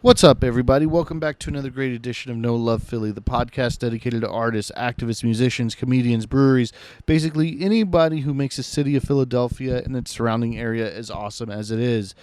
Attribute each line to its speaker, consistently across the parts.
Speaker 1: What's up, everybody? Welcome back to another great edition of No Love Philly, the podcast dedicated to artists, activists, musicians, comedians, breweries, basically anybody who makes the city of Philadelphia and its surrounding area as awesome as it is.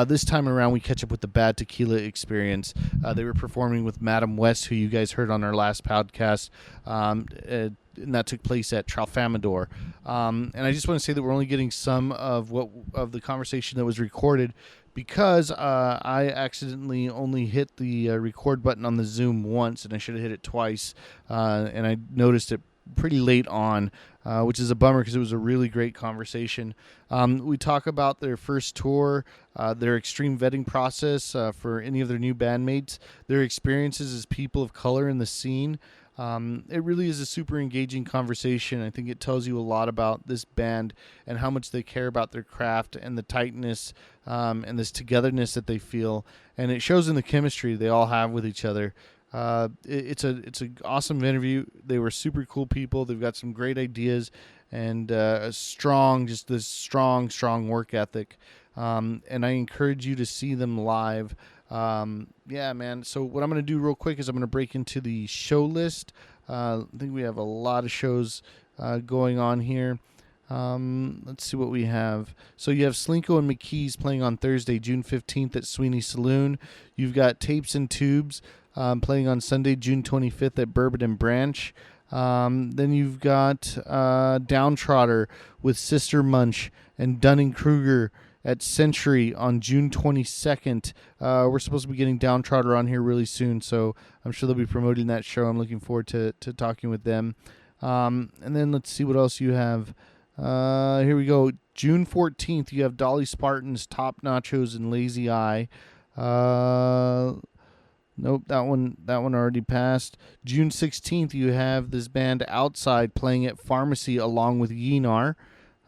Speaker 1: This time around, we catch up with the Bad Tequila Experience. They were performing with Madam West, who you guys heard on our last podcast, and that took place at Tralfamadore. And I just want to say that we're only getting some of the conversation that was recorded, because I accidentally only hit the record button on the Zoom once, and I should have hit it twice, and I noticed it pretty late on, which is a bummer because it was a really great conversation. We talk about their first tour, their extreme vetting process for any of their new bandmates, their experiences as people of color in the scene. It really is a super engaging conversation. I think it tells you a lot about this band and how much they care about their craft and the tightness and this togetherness that they feel. And it shows in the chemistry they all have with each other. It's an awesome interview. They were super cool people. They've got some great ideas and this strong work ethic. And I encourage you to see them live. Yeah, man. So what I'm going to do real quick is I'm going to break into the show list. I think we have a lot of shows going on here. Let's see what we have. So you have Slinko and McKee's playing on Thursday, June 15th at Sweeney Saloon. You've got Tapes and Tubes playing on Sunday, June 25th at Bourbon and Branch. Then you've got Downtrotter with Sister Munch and Dunning-Kruger at Century on June 22nd. We're supposed to be getting Downtrotter on here really soon, so I'm sure they'll be promoting that show. I'm looking forward to talking with them. And then let's see what else you have. Here we go. June 14th, you have Dolly Spartan's Top Nachos and Lazy Eye. Nope, that one already passed. June 16th, you have this band Outside playing at Pharmacy along with Yinar.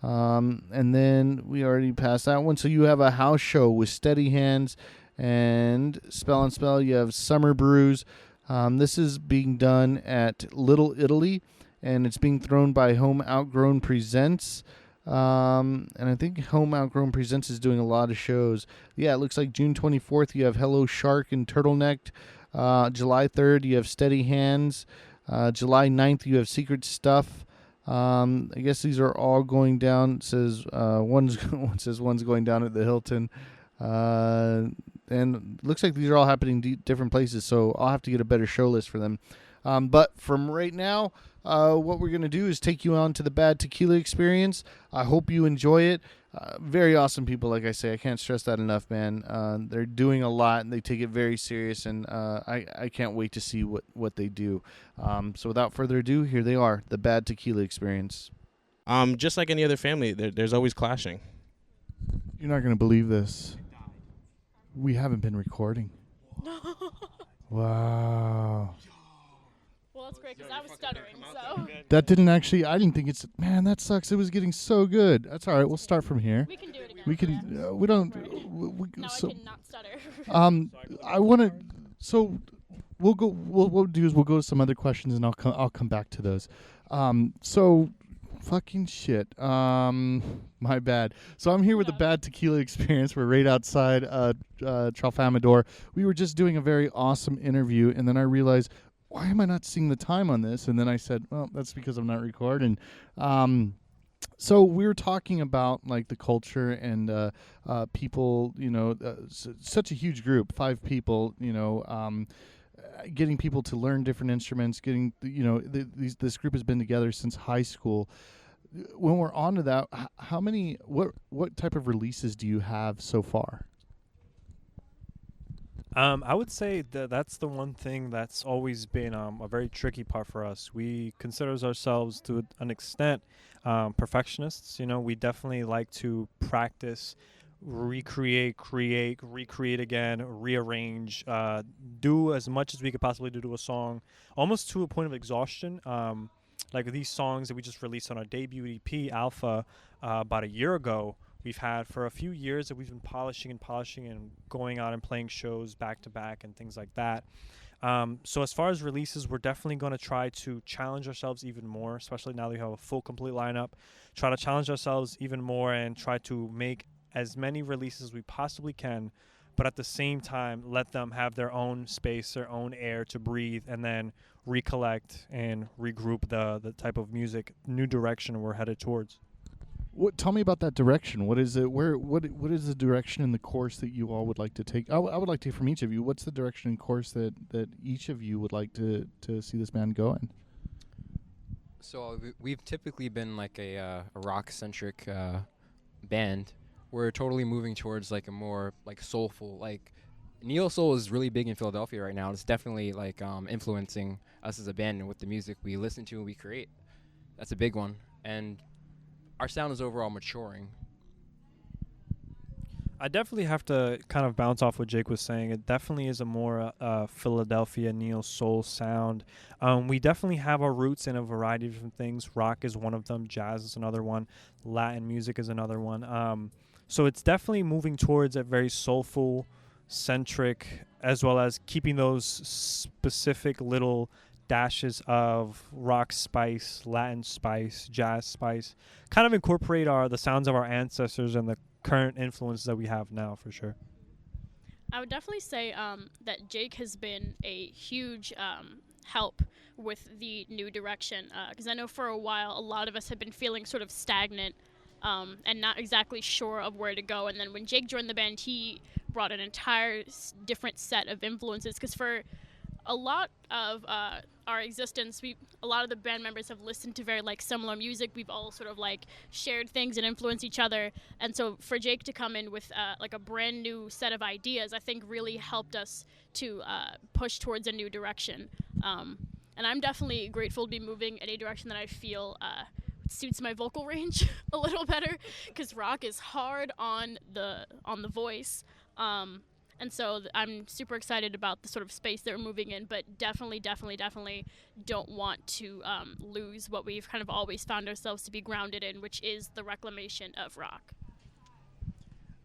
Speaker 1: And then we already passed that one. So you have a house show with Steady Hands and Spell and Spell. You have Summer Brews. This is being done at Little Italy, and it's being thrown by Home Outgrown Presents. And I think Home Outgrown Presents is doing a lot of shows. Yeah, it looks like June 24th, you have Hello Shark and Turtleneck. July 3rd, you have Steady Hands. July 9th, you have Secret Stuff. I guess these are all going down. It says one says one's going down at the Hilton, and it looks like these are all happening different places. So I'll have to get a better show list for them. But from right now, what we're gonna do is take you on to the Bad Tequila Experience. I hope you enjoy it. Very awesome people, like I say. I can't stress that enough, man. They're doing a lot, and they take it very serious, and I can't wait to see what they do. So without further ado, here they are, the Bad Tequila Experience.
Speaker 2: Just like any other family, there's always clashing.
Speaker 1: You're not going to believe this. We haven't been recording. Wow.
Speaker 3: Well, that's great because I was stuttering, so.
Speaker 1: That didn't actually, I didn't think man, that sucks. It was getting so good. That's all right. We'll start from here.
Speaker 3: We can do it again.
Speaker 1: We can, we don't.
Speaker 3: Now
Speaker 1: so,
Speaker 3: I cannot stutter.
Speaker 1: I want to, so we'll go, what we'll do is we'll go to some other questions and I'll come back to those. So fucking shit. My bad. So I'm here with the Bad Tequila Experience. We're right outside Tralfamadore. We were just doing a very awesome interview, and then I realized, why am I not seeing the time on this? And then I said, well, that's because I'm not recording. So we were talking about like the culture and people, such a huge group, 5 people, getting people to learn different instruments, getting, this group has been together since high school. When we're on to that, what type of releases do you have so far?
Speaker 4: I would say that's the one thing that's always been a very tricky part for us. We consider ourselves to an extent perfectionists. We definitely like to practice, recreate again, rearrange, do as much as we could possibly do to a song, almost to a point of exhaustion. Like these songs that we just released on our debut EP, Alpha, about a year ago. We've had for a few years that we've been polishing and going out and playing shows back to back and things like that. So as far as releases, we're definitely going to try to challenge ourselves even more, especially now that we have a full, complete lineup. Try to challenge ourselves even more and try to make as many releases as we possibly can but at the same time let them have their own space, their own air to breathe, and then recollect and regroup the type of music, new direction we're headed towards.
Speaker 1: Tell me about that direction. What is it? What is the direction in the course that you all would like to take? I would like to hear from each of you. What's the direction and course that each of you would like to see this band go in?
Speaker 5: So we've typically been like a rock-centric band. We're totally moving towards like a more like soulful, like neo soul is really big in Philadelphia right now. It's definitely like influencing us as a band and with the music we listen to and we create. That's a big one, and our sound is overall maturing.
Speaker 4: I definitely have to kind of bounce off what Jake was saying. It definitely is a more Philadelphia neo soul sound. We definitely have our roots in a variety of different things. Rock is one of them. Jazz is another one. Latin music is another one. So it's definitely moving towards a very soulful, centric, as well as keeping those specific little dashes of rock spice, Latin spice, jazz spice, kind of incorporate the sounds of our ancestors and the current influence that we have now, for sure.
Speaker 3: I would definitely say that Jake has been a huge help with the new direction, because I know for a while a lot of us have been feeling sort of stagnant and not exactly sure of where to go. And then when Jake joined the band, he brought an entire different set of influences, because for a lot of our existence, a lot of the band members have listened to very like similar music. We've all sort of like shared things and influenced each other, and so for Jake to come in with like a brand new set of ideas, I think really helped us to push towards a new direction. And I'm definitely grateful to be moving in a direction that I feel suits my vocal range a little better, because rock is hard on the voice. And so I'm super excited about the sort of space that we're moving in, but definitely don't want to lose what we've kind of always found ourselves to be grounded in, which is the reclamation of rock.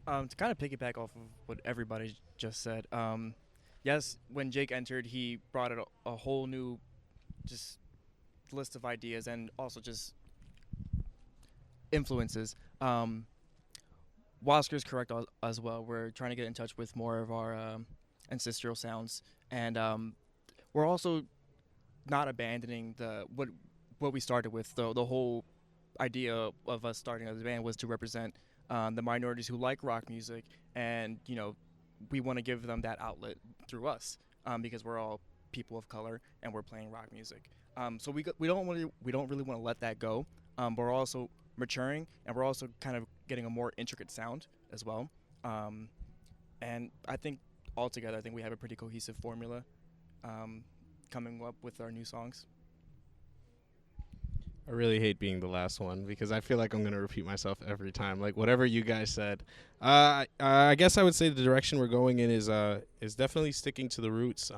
Speaker 6: To kind of piggyback off of what everybody just said, yes, when Jake entered, he brought a whole new just list of ideas and also just influences. Wasker is correct as well. We're trying to get in touch with more of our ancestral sounds, and we're also not abandoning what we started with. The whole idea of us starting as a band was to represent the minorities who like rock music, and we want to give them that outlet through us, because we're all people of color and we're playing rock music. So we don't really want to let that go. But we're also maturing, and we're also kind of getting a more intricate sound as well. And I think altogether, I think we have a pretty cohesive formula coming up with our new songs.
Speaker 2: I really hate being the last one because I feel like I'm going to repeat myself every time. Like whatever you guys said. I guess I would say the direction we're going in is definitely sticking to the roots.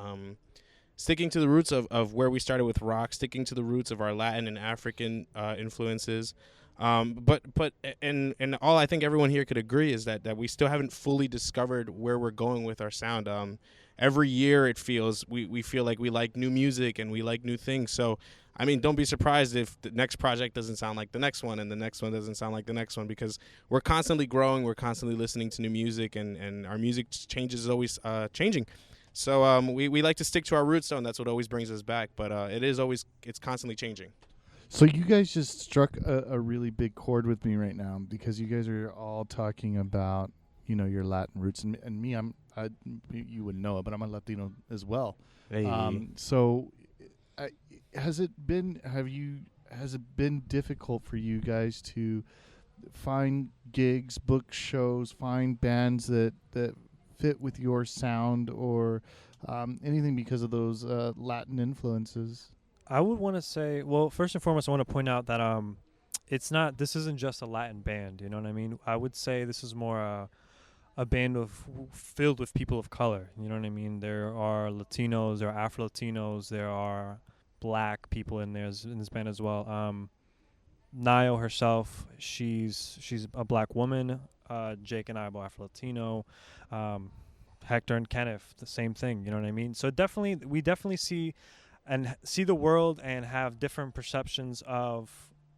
Speaker 2: Sticking to the roots of where we started with rock, sticking to the roots of our Latin and African influences. But all I think everyone here could agree is that we still haven't fully discovered where we're going with our sound. Every year it feels we feel like we like new music and we like new things. So, I mean, don't be surprised if the next project doesn't sound like the next one and the next one doesn't sound like the next one, because we're constantly growing, we're constantly listening to new music, and our music changes is always changing. So we like to stick to our roots, though, and that's what always brings us back. But it's constantly changing.
Speaker 1: So you guys just struck a really big chord with me right now, because you guys are all talking about your Latin roots, and me, you wouldn't know it, but I'm a Latino as well.
Speaker 2: Hey.
Speaker 1: So has it been difficult for you guys to find gigs, book shows, find bands that fit with your sound, or anything because of those Latin influences?
Speaker 4: I would want to say, well, first and foremost, I want to point out that this isn't just a Latin band, you know what I mean? I would say this is more a band filled with people of color, you know what I mean? There are Latinos, there are Afro-Latinos, there are black people in this band as well. Nayo herself, she's a black woman. Jake and I are both Afro-Latino. Hector and Kenneth, the same thing, you know what I mean? So we definitely see the world and have different perceptions of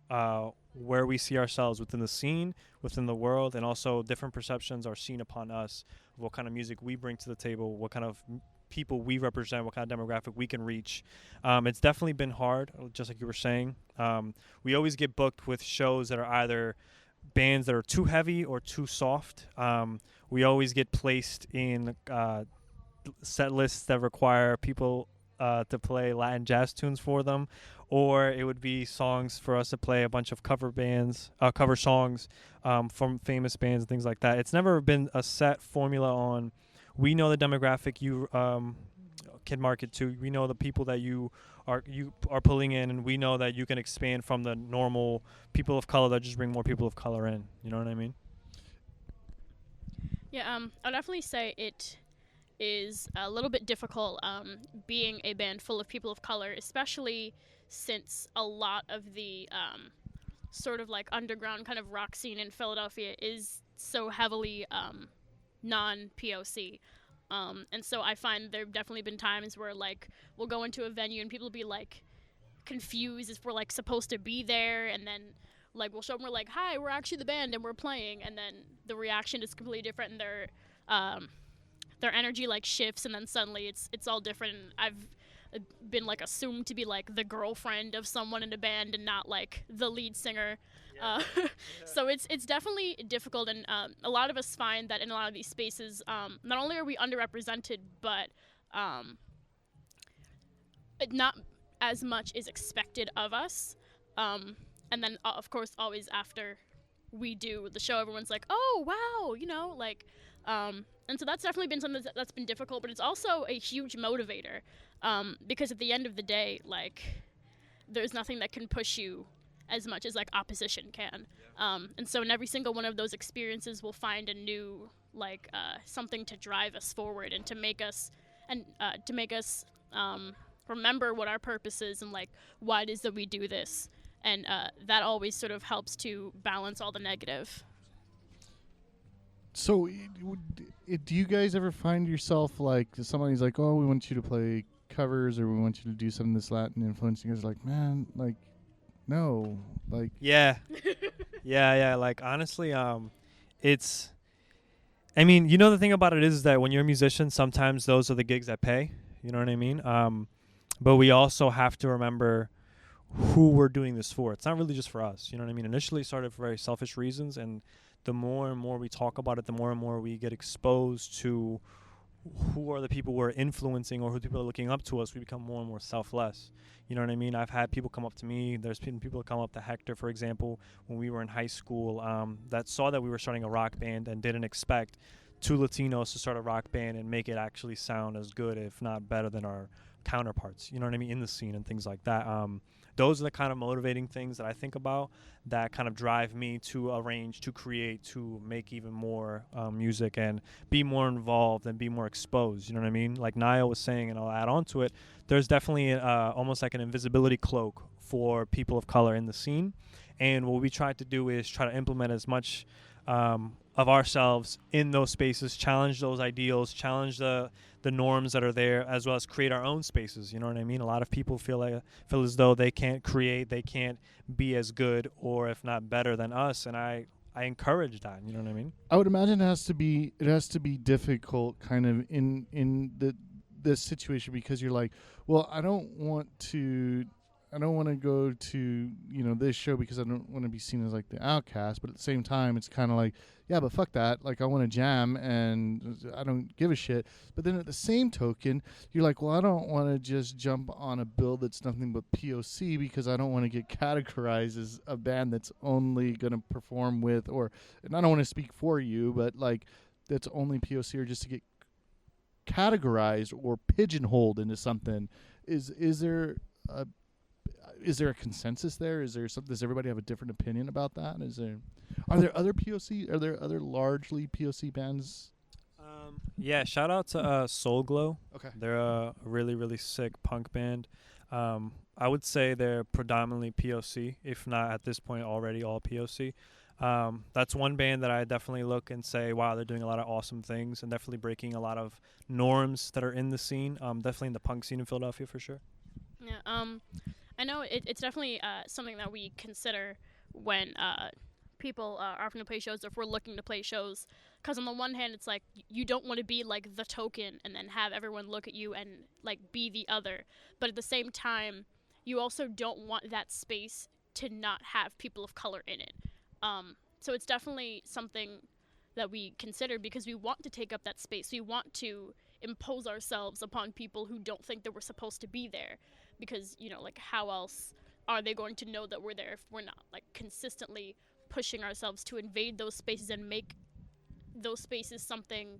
Speaker 4: where we see ourselves within the scene, within the world, and also different perceptions are seen upon us of what kind of music we bring to the table, what kind of people we represent, what kind of demographic we can reach. It's definitely been hard, just like you were saying. We always get booked with shows that are either bands that are too heavy or too soft. We always get placed in set lists that require people to play Latin jazz tunes for them, or it would be songs for us to play a bunch of cover songs from famous bands and things like that. It's never been a set formula on. We know the demographic you can market to. We know the people that you are pulling in, and we know that you can expand from the normal people of color that just bring more people of color in. You know what I mean?
Speaker 3: Yeah, I'll definitely say it is a little bit difficult being a band full of people of color, especially since a lot of the sort of like underground kind of rock scene in Philadelphia is so heavily non-POC. And so I find there have definitely been times where like we'll go into a venue and people will be like confused if we're like supposed to be there, and then like we'll show them, we're like, hi, we're actually the band and we're playing, and then the reaction is completely different, and their energy like shifts, and then suddenly it's all different. And I've been like assumed to be like the girlfriend of someone in a band and not like the lead singer. So it's definitely difficult, and a lot of us find that in a lot of these spaces, not only are we underrepresented, but not as much is expected of us. And then of course always after we do the show, everyone's like, oh wow, you know, like and so that's definitely been something that's been difficult, but it's also a huge motivator, because at the end of the day, like, there's nothing that can push you as much as like opposition can. And so in every single one of those experiences, we'll find a new like something to drive us forward and to make us remember what our purpose is and like why it is that we do this. And that always sort of helps to balance all the negative.
Speaker 1: So, do you guys ever find yourself like somebody's like, "Oh, we want you to play covers, or we want you to do some of this Latin influence"? And you guys are like, "Man, like, no, like."
Speaker 4: Yeah. Yeah. Like honestly, it's. I mean, you know, the thing about it is that when you're a musician, sometimes those are the gigs that pay. You know what I mean? But we also have to remember who we're doing this for. It's not really just for us. You know what I mean? Initially, it started for very selfish reasons, and the more and more we talk about it, the more and more we get exposed to who are the people we're influencing or who people are looking up to us. We become more and more selfless. You know what I mean? I've had people come up to me. There's been people come up to Hector, for example, when we were in high school, that saw that we were starting a rock band and didn't expect two Latinos to start a rock band and make it actually sound as good, if not better, than our counterparts. You know what I mean? In the scene and things like that. Those are the kind of motivating things that I think about that kind of drive me to arrange, to create, to make even more music and be more involved and be more exposed. You know what I mean? Like Niall was saying, and I'll add on to it, there's definitely almost like an invisibility cloak for people of color in the scene. And what we try to do is try to implement as much of ourselves in those spaces, challenge those ideals, challenge the norms that are there, as well as create our own spaces. You know what I mean? A lot of people feel as though they can't create, they can't be as good or if not better than us, and I encourage that. You know what I mean?
Speaker 1: I would imagine it has to be difficult, kind of in this situation, because you're like, well, I don't want to go to this show because I don't want to be seen as like the outcast, but at the same time it's kind of like, yeah, but fuck that, like I want to jam and I don't give a shit. But then at the same token, you're like, well, I don't want to just jump on a bill that's nothing but POC because I don't want to get categorized as a band that's only going to perform with, or, and I don't want to speak for you, but like that's only POC, or just to get categorized or pigeonholed into something. Is there a consensus there? Is there something? Does everybody have a different opinion about that? Are there other POC? Are there other largely POC bands?
Speaker 4: Yeah, shout out to Soul Glow.
Speaker 1: Okay.
Speaker 4: They're a really, really sick punk band. I would say they're predominantly POC, if not at this point already all POC. That's one band that I definitely look and say, wow, they're doing a lot of awesome things and definitely breaking a lot of norms that are in the scene. Definitely in the punk scene in Philadelphia for sure.
Speaker 3: Yeah. I know it's definitely something that we consider when people are offering to play shows, or if we're looking to play shows. Because on the one hand, it's like you don't want to be like the token and then have everyone look at you and like be the other. But at the same time, you also don't want that space to not have people of color in it. So it's definitely something that we consider because we want to take up that space. We want to impose ourselves upon people who don't think that we're supposed to be there, because like how else are they going to know that we're there if we're not like consistently pushing ourselves to invade those spaces and make those spaces something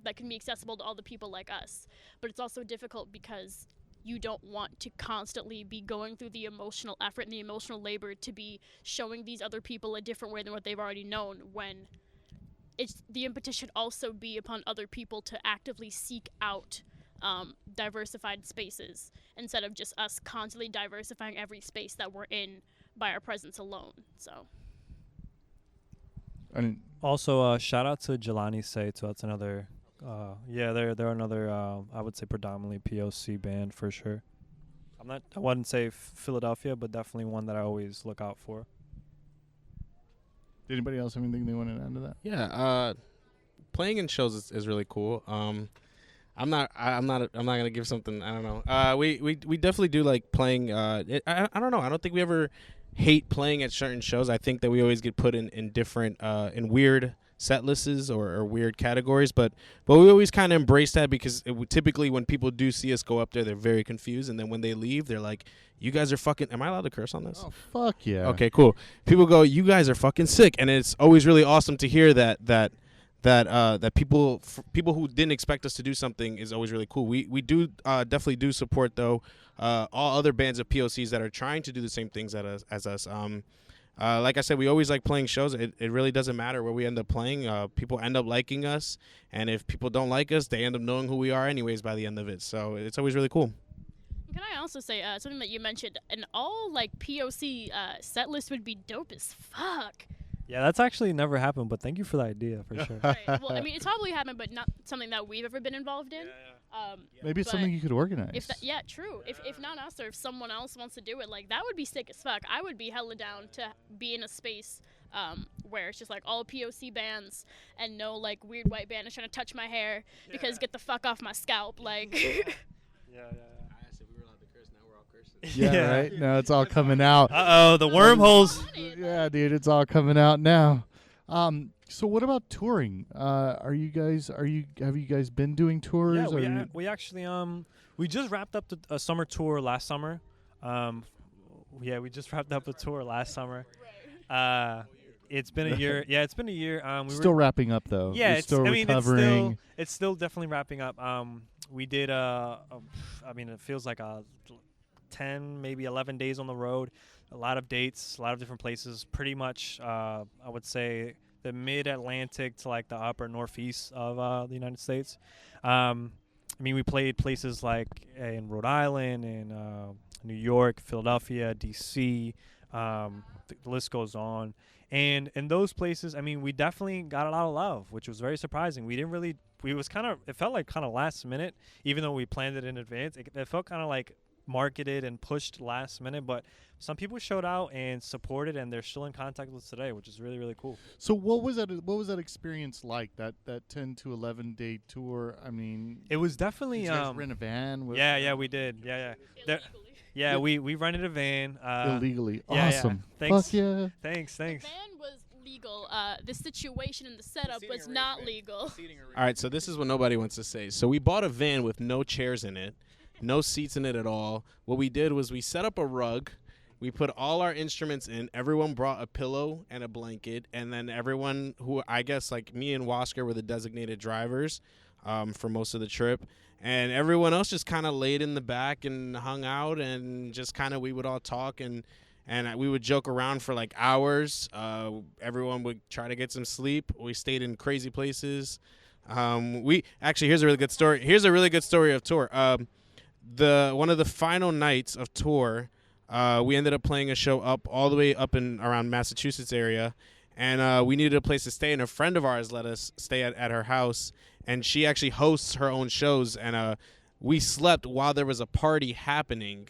Speaker 3: that can be accessible to all the people like us. But it's also difficult because you don't want to constantly be going through the emotional effort and the emotional labor to be showing these other people a different way than what they've already known, when it's the impetus should also be upon other people to actively seek out diversified spaces instead of just us constantly diversifying every space that we're in by our presence alone. So
Speaker 1: And
Speaker 4: Also, shout out to Jelani Saito. That's another. They're another. I would say predominantly POC band for sure. I wouldn't say Philadelphia, but definitely one that I always look out for.
Speaker 1: did anybody else have anything they wanted to add to that?
Speaker 2: Yeah, playing in shows is really cool. I'm not gonna give something. I don't know. We definitely do like playing. I don't know. I don't think we ever hate playing at certain shows. I think that we always get put in different in weird set lists or weird categories, but we always kind of embrace that because typically when people do see us go up there, they're very confused, and then when they leave, they're like, "You guys are fucking." Am I allowed to curse on this?
Speaker 1: Oh, fuck yeah.
Speaker 2: Okay, cool. People go, "You guys are fucking sick," and it's always really awesome to hear that people who didn't expect us to do something is always really cool. We do definitely do support though all other bands of POCs that are trying to do the same things as us. Like I said, we always like playing shows. It really doesn't matter where we end up playing. People end up liking us, and if people don't like us, they end up knowing who we are anyways by the end of it. So it's always really cool.
Speaker 3: can I also say something that you mentioned? An all like POC set list would be dope as fuck.
Speaker 4: Yeah, that's actually never happened, but thank you for the idea for sure.
Speaker 3: Right. Well, I mean, it's probably happened, but not something that we've ever been involved in.
Speaker 1: Maybe it's
Speaker 3: But
Speaker 1: something you could organize.
Speaker 3: Yeah, true. If not us, or if someone else wants to do it, like that would be sick as fuck. I would be hella down to be in a space where it's just like all POC bands and no like weird white band is trying to touch my hair because get the fuck off my scalp. Like,
Speaker 4: Yeah.
Speaker 2: I asked if we were allowed to curse. Now we're all cursing.
Speaker 1: yeah, right? No, it's all coming out.
Speaker 4: The wormholes.
Speaker 1: Yeah, dude, it's all coming out now. So what about touring? Have you guys been doing tours?
Speaker 4: Yeah, we actually we just wrapped up a summer tour last summer. We just wrapped up a tour last summer. It's been a year. Yeah, it's been a year. We
Speaker 1: still
Speaker 4: were
Speaker 1: wrapping up though.
Speaker 4: Yeah,
Speaker 1: You're still recovering.
Speaker 4: it's still definitely wrapping up. We did it feels like 10, maybe 11 days on the road, a lot of dates, a lot of different places. Pretty much, I would say the mid-Atlantic to like the upper northeast of the United States. We played places like in Rhode Island, in New York, Philadelphia, D.C. The list goes on. And in those places, we definitely got a lot of love, which was very surprising. It felt like kind of last minute, even though we planned it in advance. It felt kind of like marketed and pushed last minute, but some people showed out and supported, and they're still in contact with us today, which is really, really cool.
Speaker 1: So what was that experience like? That 10 to 11 day tour?
Speaker 4: It was definitely
Speaker 1: did you guys rent a van?
Speaker 4: Yeah, we did. Yeah, we rented a van
Speaker 1: Illegally.
Speaker 4: yeah,
Speaker 1: Awesome.
Speaker 4: Yeah. Thanks.
Speaker 1: Fuck yeah.
Speaker 4: Thanks.
Speaker 3: the van was legal. The situation and the setup was not legal.
Speaker 2: All right, so this is what nobody wants to say. So we bought a van with no chairs in it, no seats in it at all. What we did was we set up a rug. We put all our instruments in. Everyone brought a pillow and a blanket, and then everyone who, I guess, like me and Wasker were the designated drivers for most of the trip, and everyone else just kind of laid in the back and hung out, and just kind of we would all talk and we would joke around for like hours. Everyone would try to get some sleep. We stayed in crazy places. Here's a really good story. Here's a really good story of tour. One of the final nights of tour, we ended up playing a show all the way up in around Massachusetts area, and we needed a place to stay, and a friend of ours let us stay at her house, and she actually hosts her own shows, and we slept while there was a party happening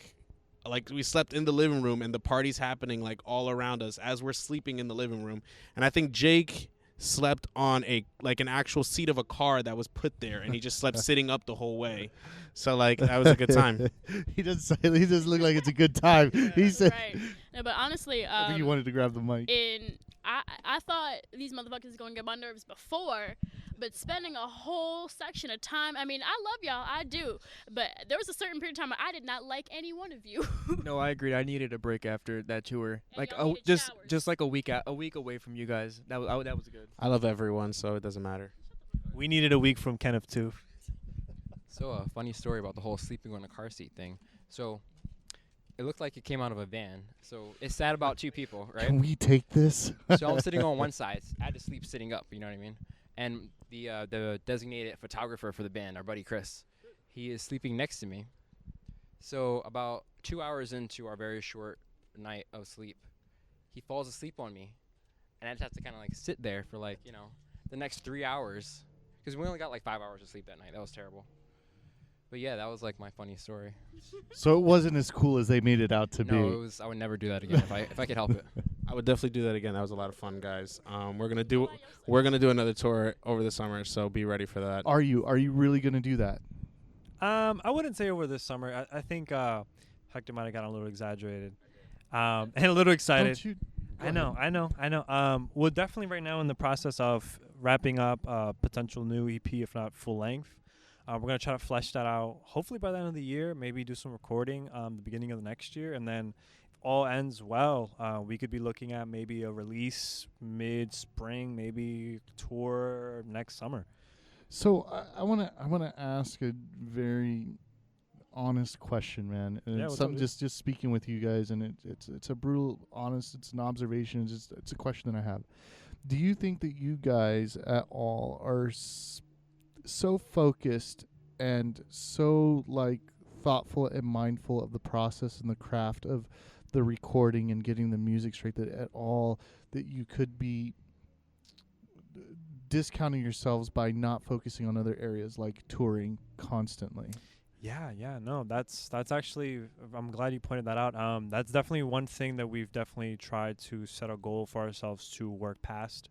Speaker 2: like we slept in the living room and the party's happening like all around us as we're sleeping in the living room. And I think Jake slept on an actual seat of a car that was put there, and he just slept sitting up the whole way. So like that was a good time.
Speaker 1: He doesn't look like it's a good time. He said,
Speaker 3: Right. No, but honestly,
Speaker 1: I think he wanted to grab the mic.
Speaker 3: I thought these motherfuckers going to get my nerves before, but spending a whole section of time. I mean, I love y'all, I do, but there was a certain period of time where I did not like any one of you.
Speaker 6: No, I agreed. I needed a break after that tour.
Speaker 3: And
Speaker 6: Like
Speaker 3: y'all needed
Speaker 6: just
Speaker 3: showers.
Speaker 6: just like a week away from you guys. That was good.
Speaker 2: I love everyone, so it doesn't matter.
Speaker 4: We needed a week from Kenneth too.
Speaker 5: So a funny story about the whole sleeping on a car seat thing. So it looked like it came out of a van. So it sat about 2 people, right?
Speaker 1: Can we take this?
Speaker 5: So I'm sitting on one side. I had to sleep sitting up, you know what I mean? And the designated photographer for the band, our buddy Chris, he is sleeping next to me. So about 2 hours into our very short night of sleep, he falls asleep on me. And I just have to kind of like sit there for like, the next 3 hours. Because we only got like 5 hours of sleep that night. That was terrible. But yeah, that was like my funny story.
Speaker 1: So it wasn't as cool as they made it out to be.
Speaker 5: No, it was. I would never do that again if I could help it.
Speaker 2: I would definitely do that again. That was a lot of fun, guys. We're gonna do another tour over the summer, so be ready for that.
Speaker 1: Are you really going to do that?
Speaker 4: I wouldn't say over this summer. I think Hector might have gotten a little exaggerated, and a little excited.
Speaker 1: Don't you?
Speaker 4: I know. We're definitely right now in the process of wrapping up potential new EP, if not full length. We're going to try to flesh that out, hopefully by the end of the year, maybe do some recording the beginning of the next year. And then if all ends well, we could be looking at maybe a release mid-spring, maybe tour next summer.
Speaker 1: So I want to ask a very honest question, man. And
Speaker 4: Yeah,
Speaker 1: it's
Speaker 4: what's
Speaker 1: something
Speaker 4: up, dude?
Speaker 1: just speaking with you guys, and it's a brutal, honest. It's an observation. It's a question that I have. Do you think that you guys at all are so focused and so like thoughtful and mindful of the process and the craft of the recording and getting the music straight that at all that you could be discounting yourselves by not focusing on other areas like touring constantly?
Speaker 4: Yeah, no, that's actually, I'm glad you pointed that out. That's definitely one thing that we've definitely tried to set a goal for ourselves to work past.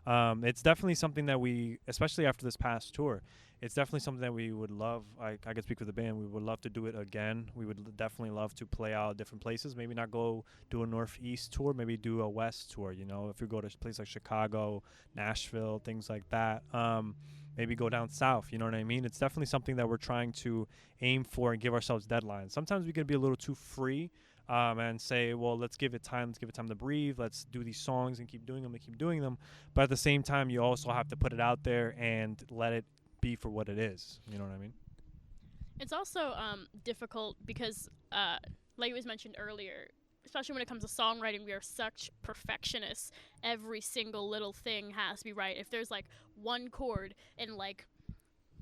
Speaker 4: It's definitely something that we, especially after this past tour, it's definitely something that we would love. I could speak for the band. We would love to do it again. We would definitely love to play out different places. Maybe not go do a Northeast tour. Maybe do a West tour. If we go to a place like Chicago, Nashville, things like that. Maybe go down south. You know what I mean? It's definitely something that we're trying to aim for and give ourselves deadlines. Sometimes we can be a little too free. And say, well, let's give it time to breathe. Let's do these songs and keep doing them. But at the same time, you also have to put it out there and let it be for what it is. You know what I mean?
Speaker 3: It's also difficult because, like it was mentioned earlier, especially when it comes to songwriting, we are such perfectionists. Every single little thing has to be right. If there's like one chord in like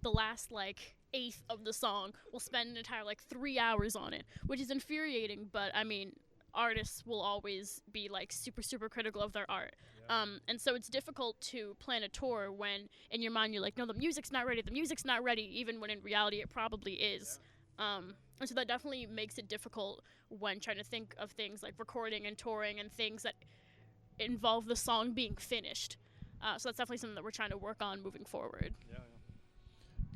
Speaker 3: the last like eighth of the song, we'll spend an entire like 3 hours on it, which is infuriating. But I mean, artists will always be like super critical of their art. And so it's difficult to plan a tour when in your mind you're like, no, the music's not ready, even when in reality it probably is. And so that definitely makes it difficult when trying to think of things like recording and touring and things that involve the song being finished. So that's definitely something that we're trying to work on moving forward.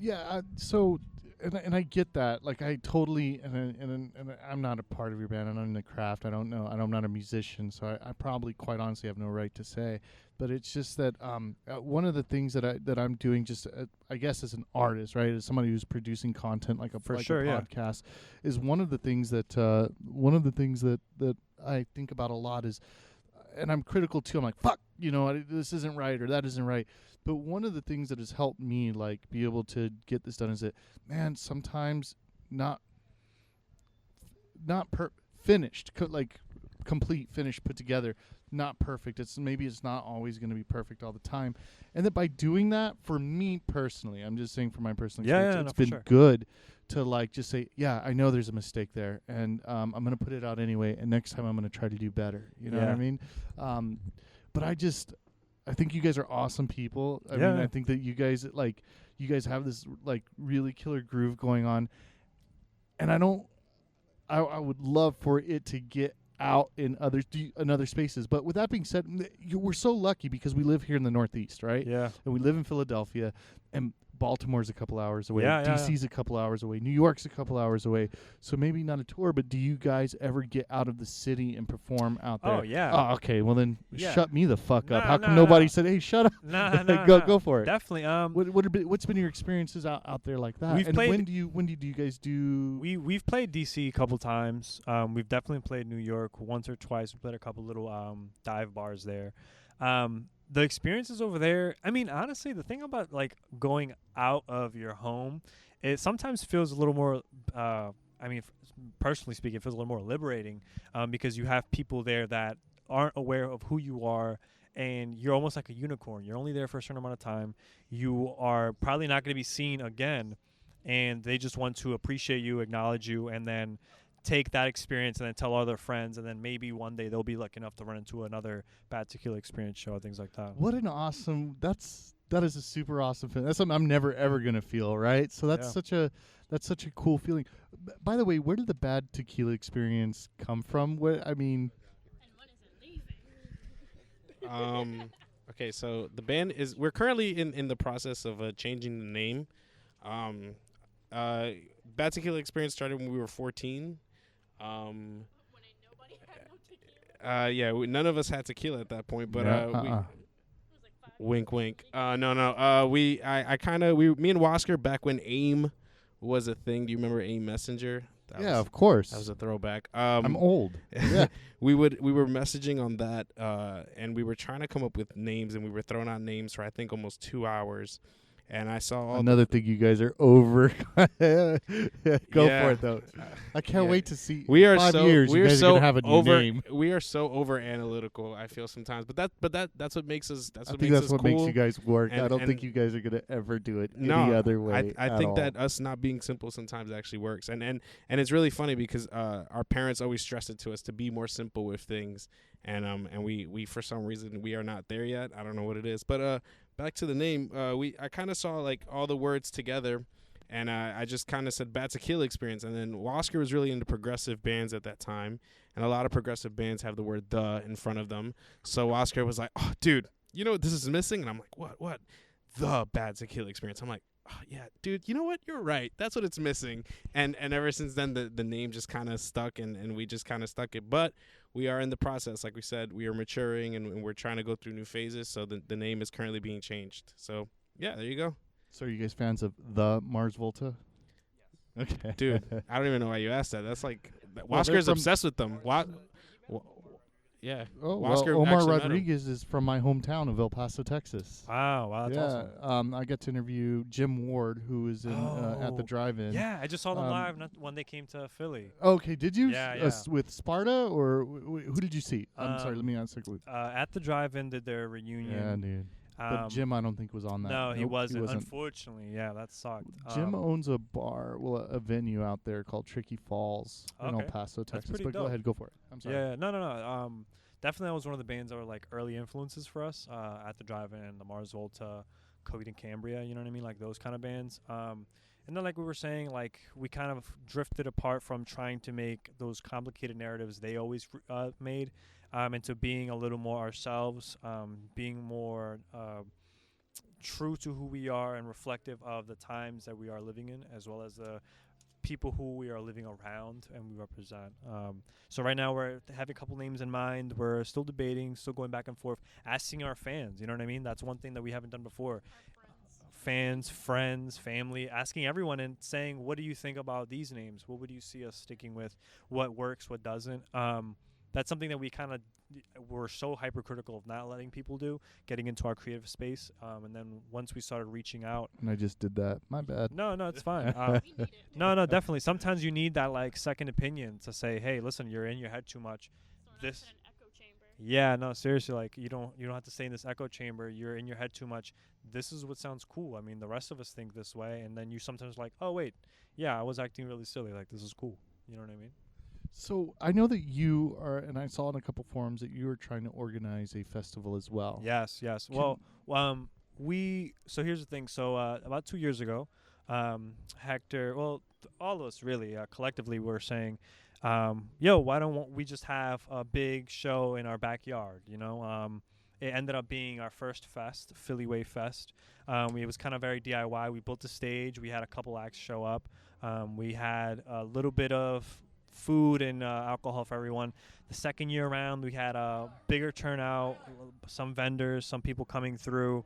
Speaker 1: Yeah. So, and I get that. Like, I totally, and I'm not a part of your band. I'm not in the craft. I don't know. I'm not a musician, so I probably, quite honestly, have no right to say. But it's just that one of the things that I'm doing, just I guess as an artist, right, as somebody who's producing content like a podcast, is one of the things that that I think about a lot is, and I'm critical too. I'm like, fuck, this isn't right or that isn't right. But one of the things that has helped me like be able to get this done is that, man, sometimes not finished, complete, finished, put together, not perfect. It's not always going to be perfect all the time. And that by doing that, for me personally, I'm just saying for my personal experience, it's been good to like just say, yeah, I know there's a mistake there, and I'm going to put it out anyway, and next time I'm going to try to do better. You know what I mean? But I think you guys are awesome people. I mean, I think that you guys have this like really killer groove going on, and I would love for it to get out in other spaces. But with that being said, we're so lucky because we live here in the Northeast, right?
Speaker 4: Yeah.
Speaker 1: And we live in Philadelphia, and Baltimore's a couple hours away.
Speaker 4: Yeah, yeah,
Speaker 1: DC's a couple hours away. New York's a couple hours away. So maybe not a tour, but do you guys ever get out of the city and perform out there?
Speaker 4: Oh, yeah.
Speaker 1: Oh, okay. Well, then
Speaker 4: Yeah.
Speaker 1: shut me the fuck up.
Speaker 4: Nah,
Speaker 1: How come
Speaker 4: nah,
Speaker 1: nobody
Speaker 4: nah.
Speaker 1: said, "Hey, shut up"?
Speaker 4: Nah,
Speaker 1: Go for it.
Speaker 4: Definitely.
Speaker 1: What's been your experiences out there like that?
Speaker 4: We've
Speaker 1: And
Speaker 4: played-
Speaker 1: when do you guys do?
Speaker 4: We've played DC a couple times. We've definitely played New York once or twice. We played a couple little dive bars there. The experiences over there, I mean, honestly, the thing about like going out of your home, it sometimes feels a little more personally speaking, it feels a little more liberating because you have people there that aren't aware of who you are, and you're almost like a unicorn. You're only there for a certain amount of time. You are probably not going to be seen again, and they just want to appreciate you, acknowledge you, and then take that experience and then tell all their friends, and then maybe one day they'll be lucky enough to run into another Bad Tequila Experience show or things like that.
Speaker 1: What an awesome! That is a super awesome feeling. That's something I'm never ever gonna feel, right? So that's such a cool feeling. By the way, where did the Bad Tequila Experience come from? What I mean,
Speaker 3: And when is it leaving?
Speaker 2: Okay, so the band we're currently in the process of changing the name. Bad Tequila Experience started when we were 14.
Speaker 3: When ain't nobody had no tequila.
Speaker 2: Yeah, none of us had tequila at that point, but
Speaker 1: yeah,
Speaker 2: we
Speaker 3: It was like 5
Speaker 2: wink,
Speaker 3: years
Speaker 2: wink.
Speaker 3: ago.
Speaker 2: No. Me and Wasker back when AIM was a thing. Do you remember AIM Messenger?
Speaker 1: of course.
Speaker 2: That was a throwback.
Speaker 1: I'm old. Yeah.
Speaker 2: we were messaging on that, and we were trying to come up with names, and we were throwing out names for I think almost 2 hours. And I saw all
Speaker 1: Another thing you guys are over. Go
Speaker 2: Yeah.
Speaker 1: for it though. I can't
Speaker 2: Yeah.
Speaker 1: wait to see.
Speaker 2: We are
Speaker 1: 5
Speaker 2: so
Speaker 1: years.
Speaker 2: we
Speaker 1: You
Speaker 2: are
Speaker 1: guys
Speaker 2: so
Speaker 1: are gonna have a new
Speaker 2: over
Speaker 1: name.
Speaker 2: we are so over analytical. I feel sometimes, but that's what makes us.
Speaker 1: I think that's what
Speaker 2: cool.
Speaker 1: makes you guys work. I
Speaker 2: And-
Speaker 1: don't think
Speaker 2: and-
Speaker 1: you guys are gonna ever do it
Speaker 2: No,
Speaker 1: any other way.
Speaker 2: I
Speaker 1: at
Speaker 2: think
Speaker 1: all.
Speaker 2: that us not being simple sometimes actually works, and it's really funny because our parents always stress it to us to be more simple with things, and we for some reason we are not there yet. I don't know what it is, but back to the name, I kind of saw like all the words together, and I just kind of said Bad Tequila Experience, and then Wasker was really into progressive bands at that time, and a lot of progressive bands have the word "the" in front of them, so Wasker was like, "Oh, dude, you know what this is missing?" And I'm like, "What? The Bad Tequila Experience." I'm like, "Oh, yeah, dude, you know what? You're right. That's what it's missing." And ever since then, the name just kind of stuck, and we just kind of stuck it. But we are in the process. Like we said, we are maturing, and we're trying to go through new phases. So the name is currently being changed. So, yeah, there you go.
Speaker 1: So are you guys fans of the Mars Volta? Okay.
Speaker 2: Dude, I don't even know why you asked that. That's like,
Speaker 1: Well, they're
Speaker 2: Oscar's
Speaker 1: from-
Speaker 2: obsessed with them. Yeah.
Speaker 1: Oh,
Speaker 2: Oscar
Speaker 1: well, Omar
Speaker 2: actually met him.
Speaker 1: Rodriguez is from my hometown of El Paso, Texas.
Speaker 4: Wow, that's awesome.
Speaker 1: I got to interview Jim Ward, who is in at the
Speaker 4: Oh,
Speaker 1: drive-in.
Speaker 4: Yeah, I just saw them
Speaker 1: Um,
Speaker 4: live when they came to Philly.
Speaker 1: Okay, did you?
Speaker 4: Yeah, yeah.
Speaker 1: With Sparta, or who did you see? I'm sorry,
Speaker 4: Um,
Speaker 1: let me answer.
Speaker 4: At the drive-in did their reunion.
Speaker 1: Yeah, dude. But Jim, I don't think was on that.
Speaker 4: No, he
Speaker 1: Nope,
Speaker 4: wasn't. Unfortunately, yeah, that sucked.
Speaker 1: Jim owns a bar, a venue out there called Tricky Falls in El
Speaker 4: Okay.
Speaker 1: Paso, Texas.
Speaker 4: pretty
Speaker 1: But go
Speaker 4: dope.
Speaker 1: ahead, go for it. I'm sorry.
Speaker 4: Yeah, no. Definitely, that was one of the bands that were like early influences for us at the drive-in, the Mars Volta, Coheed and Cambria. You know what I mean? Like those kind of bands. And then, like we were saying, like we kind of drifted apart from trying to make those complicated narratives they always made, into being a little more ourselves, being more true to who we are and reflective of the times that we are living in, as well as the people who we are living around and we represent. So right now we're having a couple names in mind. We're still debating, still going back and forth, asking our fans. You know what I mean? That's one thing that we haven't done before. Fans, friends, family, asking everyone and saying, what do you think about these names? What would you see us sticking with? What works, what doesn't? That's something that we kind of were so hypercritical of not letting people do, getting into our creative space. And then once we started reaching out.
Speaker 1: And I just did that. My bad.
Speaker 4: No, it's fine.
Speaker 3: We need it.
Speaker 4: No, definitely. Sometimes you need that like second opinion to say, hey, listen, you're in your head too much.
Speaker 3: Someone
Speaker 4: This-
Speaker 3: else said an echo chamber.
Speaker 4: Yeah, no, seriously, like you don't have to stay in this echo chamber. You're in your head too much. This is what sounds cool. I mean, the rest of us think this way, and then you sometimes like, oh wait, yeah, I was acting really silly. Like this is cool. You know what I mean?
Speaker 1: So I know that you are, and I saw in a couple forums that you are trying to organize a festival as well.
Speaker 4: Yes. Well, so here's the thing. So about 2 years ago, Hector, all of us really collectively were saying, yo, why don't we just have a big show in our backyard? It ended up being our first fest, Philly Wave Fest. It was kind of very DIY. We built the stage. We had a couple acts show up. We had a little bit of food and alcohol for everyone. The second year around, we had a bigger turnout, some vendors, some people coming through,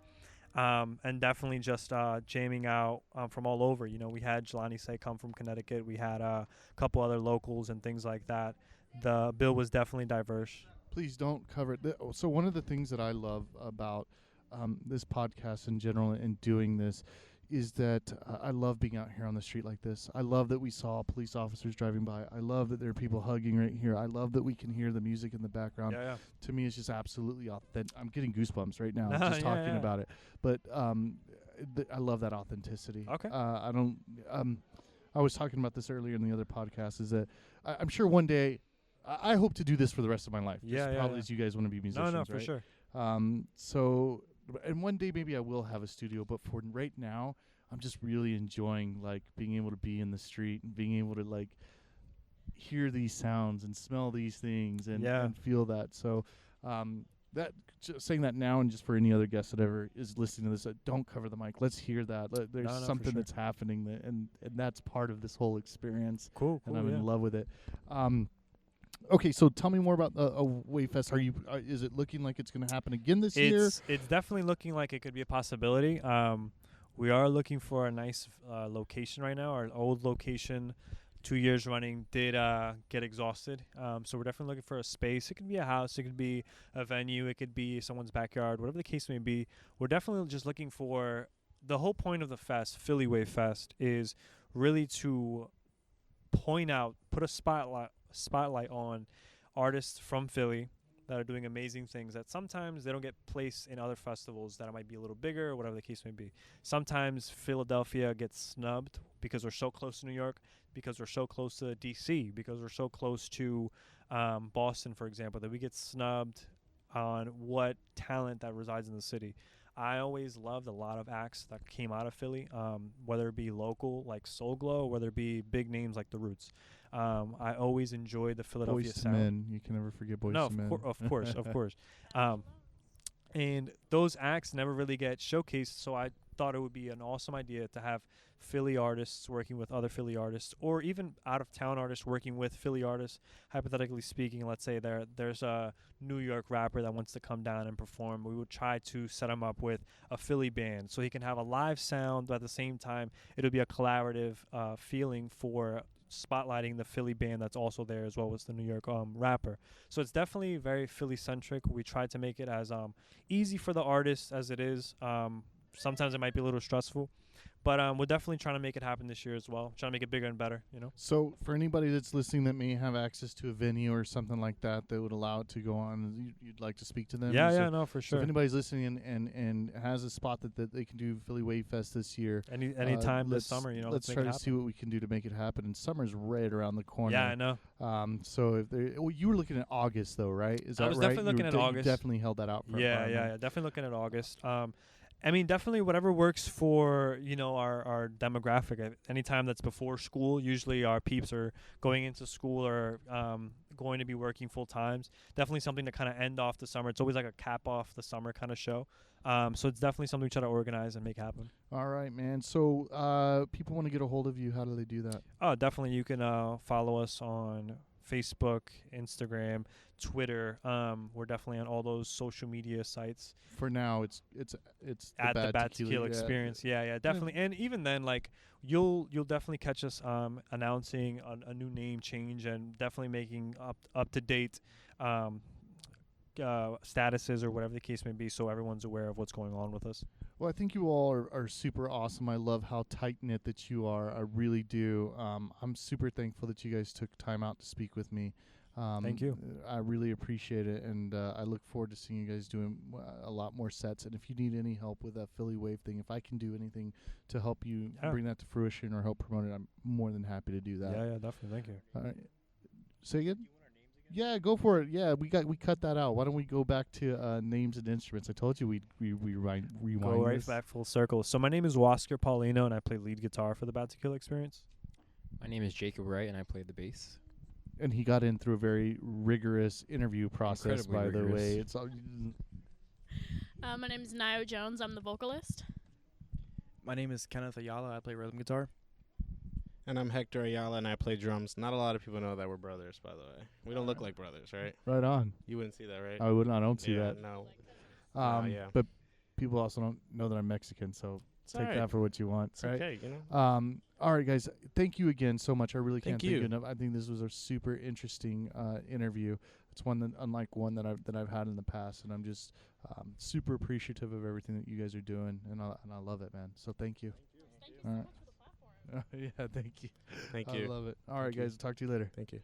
Speaker 4: and definitely just jamming out from all over. We had Jelani Say come from Connecticut. We had a couple other locals and things like that. The bill was definitely diverse.
Speaker 1: Please don't cover it. So one of the things that I love about this podcast in general and doing this is that I love being out here on the street like this. I love that we saw police officers driving by. I love that there are people hugging right here. I love that we can hear the music in the background.
Speaker 4: Yeah.
Speaker 1: To me, it's just absolutely authentic. I'm getting goosebumps right now just
Speaker 4: Yeah,
Speaker 1: talking
Speaker 4: yeah.
Speaker 1: about it. But I love that authenticity.
Speaker 4: Okay.
Speaker 1: I don't. I was talking about this earlier in the other podcast. Is that I'm sure one day. I hope to do this for the rest of my life.
Speaker 4: Yeah.
Speaker 1: Probably as you guys want to be musicians,
Speaker 4: No, for
Speaker 1: right?
Speaker 4: sure.
Speaker 1: So, and one day maybe I will have a studio, but for right now, I'm just really enjoying like being able to be in the street and being able to like hear these sounds and smell these things and,
Speaker 4: Yeah.
Speaker 1: and feel that. So, that just saying that now and just for any other guest that ever is listening to this, don't cover the mic. Let's hear that. There's
Speaker 4: No, for
Speaker 1: something
Speaker 4: sure.
Speaker 1: that's happening and that's part of this whole experience,
Speaker 4: Cool.
Speaker 1: and I'm
Speaker 4: yeah.
Speaker 1: in love with it. Okay, so tell me more about Wavefest. Is it looking like it's going to happen again this year?
Speaker 4: It's definitely looking like it could be a possibility. We are looking for a nice location right now. Our old location, 2 years running, did get exhausted. So we're definitely looking for a space. It could be a house. It could be a venue. It could be someone's backyard. Whatever the case may be, we're definitely just looking for the whole point of the fest, Philly Wave Fest, is really to point out, put a spotlight on artists from Philly that are doing amazing things that sometimes they don't get placed in other festivals that might be a little bigger or whatever the case may be. Sometimes Philadelphia gets snubbed because we're so close to New York, because we're so close to DC, because we're so close to Boston, for example, that we get snubbed on what talent that resides in the city. I always loved a lot of acts that came out of Philly, whether it be local like Soul Glow, or whether it be big names like The Roots. I always enjoyed the Philadelphia
Speaker 1: Boys to
Speaker 4: sound.
Speaker 1: Men. You can never forget Boys
Speaker 4: No,
Speaker 1: to Men.
Speaker 4: of course. And those acts never really get showcased, so I thought it would be an awesome idea to have Philly artists working with other Philly artists, or even out-of-town artists working with Philly artists. Hypothetically speaking, let's say there's a New York rapper that wants to come down and perform. We would try to set him up with a Philly band so he can have a live sound, but at the same time, it'll be a collaborative feeling for spotlighting the Philly band that's also there, as well as the New York rapper. So it's definitely very Philly centric. We tried to make it as easy for the artist as it is. Sometimes it might be a little stressful, but we're definitely trying to make it happen this year as well. Trying to make it bigger and better,
Speaker 1: So for anybody that's listening that may have access to a venue or something like that that would allow it to go on, you'd like to speak to them?
Speaker 4: Yeah, no, for
Speaker 1: So
Speaker 4: sure.
Speaker 1: if anybody's listening and has a spot that they can do Philly Wave Fest this year,
Speaker 4: Any time this
Speaker 1: let's-
Speaker 4: summer,
Speaker 1: let's
Speaker 4: make
Speaker 1: try
Speaker 4: it
Speaker 1: to
Speaker 4: happen.
Speaker 1: see what we can do to make it happen. And summer's right around the corner.
Speaker 4: Yeah, I know.
Speaker 1: So if you were looking at August though, right? Is that
Speaker 4: I was
Speaker 1: right?
Speaker 4: definitely looking at
Speaker 1: You
Speaker 4: August.
Speaker 1: definitely held that out for a
Speaker 4: Yeah,
Speaker 1: while, man.
Speaker 4: definitely looking at August. I mean, definitely whatever works for our demographic. Anytime that's before school, usually our peeps are going into school or going to be working full times. Definitely something to kind of end off the summer. It's always like a cap off the summer kind of show. So it's definitely something we try to organize and make happen.
Speaker 1: All right, man. So people want to get a hold of you. How do they do that?
Speaker 4: Oh, definitely. You can follow us on Facebook, Instagram, Twitter. We're definitely on all those social media sites.
Speaker 1: For now, it's
Speaker 4: At the Bad Tequila
Speaker 1: yeah.
Speaker 4: Experience. Yeah, definitely. And even then, like you'll definitely catch us announcing a new name change and definitely making up to date statuses or whatever the case may be, so everyone's aware of what's going on with us.
Speaker 1: Well, I think you all are super awesome. I love how tight-knit that you are. I really do. I'm super thankful that you guys took time out to speak with me.
Speaker 4: Thank you.
Speaker 1: I really appreciate it, and I look forward to seeing you guys doing a lot more sets. And if you need any help with that Philly Wave thing, if I can do anything to help you bring that to fruition or help promote it, I'm more than happy to do that.
Speaker 4: Yeah, definitely. Thank you.
Speaker 1: All right. Say again? Yeah, go for it. Yeah, we cut that out. Why don't we go back to names and instruments? I told you we'd rewind
Speaker 4: Go right
Speaker 1: this.
Speaker 4: back full circle. So my name is Wasker Paulino, and I play lead guitar for the Bad Tequila Experience.
Speaker 5: My name is Jacob Wright, and I play the bass.
Speaker 1: and he got in through a very rigorous interview process.
Speaker 5: Incredibly
Speaker 1: By the
Speaker 5: rigorous.
Speaker 1: way, it's all,
Speaker 3: My name is Nio Jones. I'm the vocalist.
Speaker 6: My name is Kenneth Ayala. I play rhythm guitar.
Speaker 2: And I'm Hector Ayala, and I play drums. Not a lot of people know that we're brothers, by the way. We don't look like brothers, right?
Speaker 1: right on.
Speaker 2: You wouldn't see that, right?
Speaker 1: I don't see
Speaker 2: yeah,
Speaker 1: that.
Speaker 2: No. Yeah.
Speaker 1: But people also don't know that I'm Mexican, so
Speaker 2: It's
Speaker 1: take
Speaker 2: alright.
Speaker 1: that for what you want.
Speaker 2: It's
Speaker 1: right?
Speaker 2: okay, you know?
Speaker 1: All right, guys. Thank you again so much. I really can't
Speaker 2: Thank
Speaker 1: thank
Speaker 2: you.
Speaker 1: you enough. I think this was a super interesting interview. It's one that unlike one that I've had in the past, and I'm just super appreciative of everything that you guys are doing, and I love it, man. So thank you.
Speaker 3: Thank you
Speaker 1: so
Speaker 3: so
Speaker 1: All right.
Speaker 3: much for the platform.
Speaker 1: Yeah, thank you.
Speaker 2: Thank
Speaker 1: I
Speaker 2: you.
Speaker 1: love it. All right,
Speaker 2: Thank you.
Speaker 1: guys. Talk to you later.
Speaker 2: Thank you.